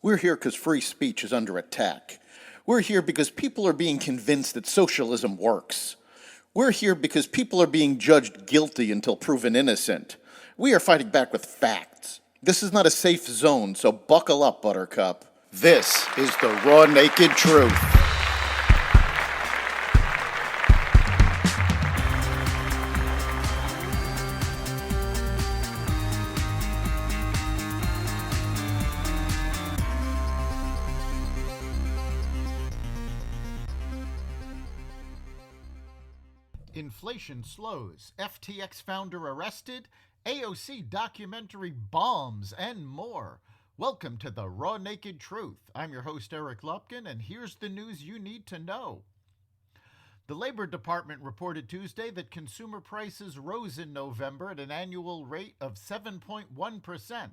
We're here because free speech is under attack. We're here because people are being convinced that socialism works. We're here because people are being judged guilty until proven innocent. We are fighting back with facts. This is not a safe zone, so buckle up, Buttercup. This is the raw, naked truth. Inflation slows, FTX founder arrested, AOC documentary bombs, and more. Welcome to the Raw Naked Truth. I'm your host, Eric Lupkin, and here's the news you need to know. The Labor Department reported Tuesday that consumer prices rose in November at an annual rate of 7.1%,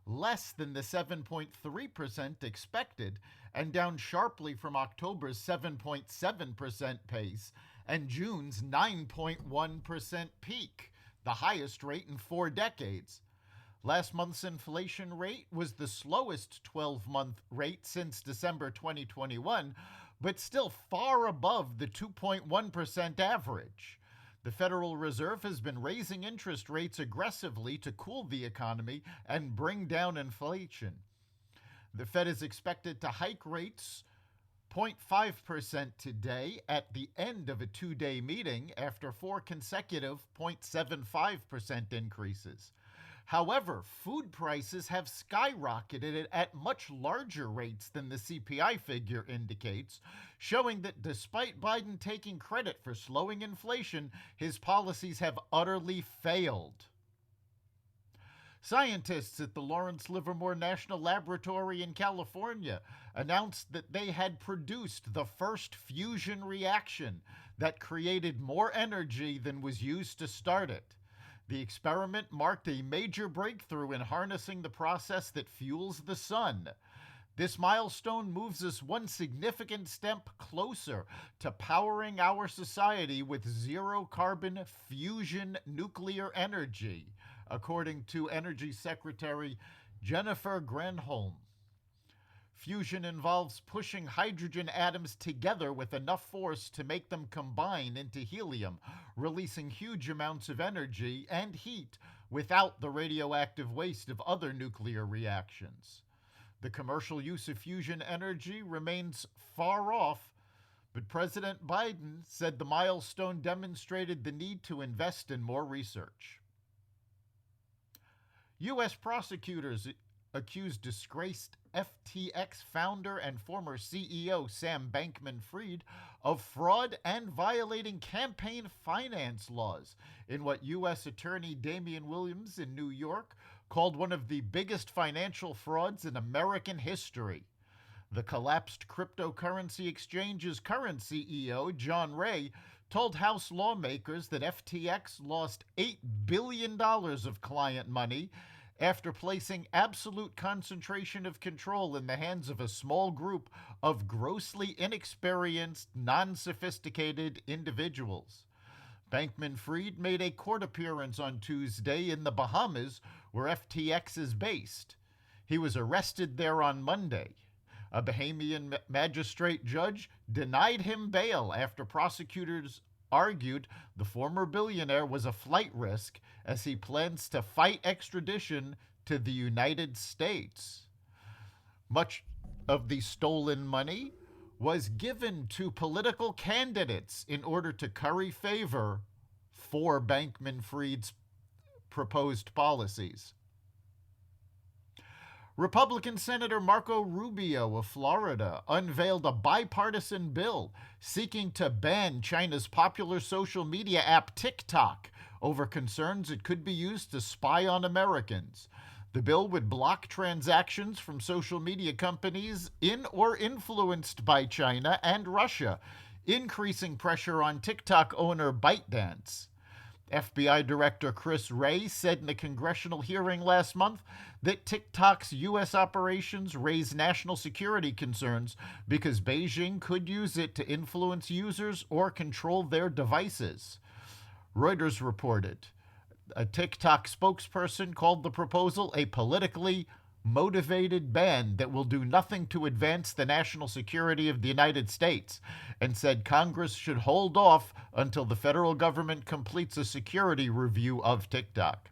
less than the 7.3% expected, and down sharply from October's 7.7% pace and June's 9.1% peak, the highest rate in 4 decades. Last month's inflation rate was the slowest 12-month rate since December 2021, but still far above the 2.1% average. The Federal Reserve has been raising interest rates aggressively to cool the economy and bring down inflation. The Fed is expected to hike rates 0.5% today at the end of a 2-day meeting after 4 consecutive 0.75% increases. However, food prices have skyrocketed at much larger rates than the CPI figure indicates, showing that despite Biden taking credit for slowing inflation, his policies have utterly failed. Scientists at the Lawrence Livermore National Laboratory in California announced that they had produced the first fusion reaction that created more energy than was used to start it. The experiment marked a major breakthrough in harnessing the process that fuels the sun. This milestone moves us one significant step closer to powering our society with zero-carbon fusion nuclear energy, according to Energy Secretary Jennifer Granholm. Fusion involves pushing hydrogen atoms together with enough force to make them combine into helium, releasing huge amounts of energy and heat without the radioactive waste of other nuclear reactions. The commercial use of fusion energy remains far off, but President Biden said the milestone demonstrated the need to invest in more research. U.S. prosecutors accused disgraced FTX founder and former CEO Sam Bankman-Fried of fraud and violating campaign finance laws in what U.S. Attorney Damian Williams in New York called one of the biggest financial frauds in American history. The collapsed cryptocurrency exchange's current CEO, John Ray, told House lawmakers that FTX lost $8 billion of client money after placing absolute concentration of control in the hands of a small group of grossly inexperienced, non-sophisticated individuals. Bankman-Fried made a court appearance on Tuesday in the Bahamas, where FTX is based. He was arrested there on Monday. A Bahamian magistrate judge denied him bail after prosecutors argued the former billionaire was a flight risk as he plans to fight extradition to the United States. Much of the stolen money was given to political candidates in order to curry favor for Bankman-Fried's proposed policies. Republican Senator Marco Rubio of Florida unveiled a bipartisan bill seeking to ban China's popular social media app TikTok over concerns it could be used to spy on Americans. The bill would block transactions from social media companies in or influenced by China and Russia, increasing pressure on TikTok owner ByteDance. FBI Director Chris Wray said in a congressional hearing last month that TikTok's U.S. operations raise national security concerns because Beijing could use it to influence users or control their devices. Reuters reported a TikTok spokesperson called the proposal a politically motivated band that will do nothing to advance the national security of the United States, and said Congress should hold off until the federal government completes a security review of TikTok.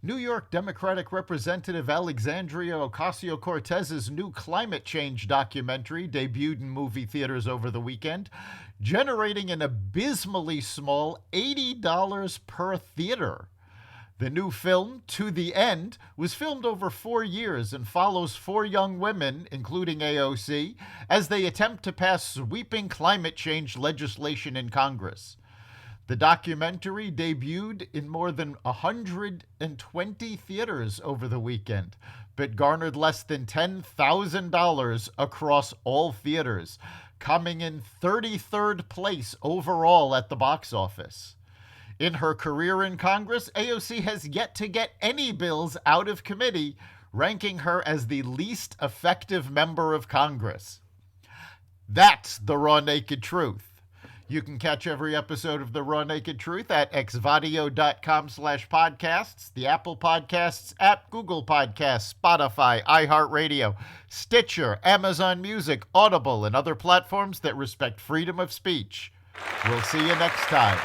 New York Democratic Representative Alexandria Ocasio-Cortez's new climate change documentary debuted in movie theaters over the weekend, generating an abysmally small $80 per theater. The new film, To the End, was filmed over 4 years and follows 4 young women, including AOC, as they attempt to pass sweeping climate change legislation in Congress. The documentary debuted in more than 120 theaters over the weekend, but garnered less than $10,000 across all theaters, coming in 33rd place overall at the box office. In her career in Congress, AOC has yet to get any bills out of committee, ranking her as the least effective member of Congress. That's the Raw Naked Truth. You can catch every episode of The Raw Naked Truth at xvadio.com/podcasts, the Apple Podcasts app, Google Podcasts, Spotify, iHeartRadio, Stitcher, Amazon Music, Audible, and other platforms that respect freedom of speech. We'll see you next time.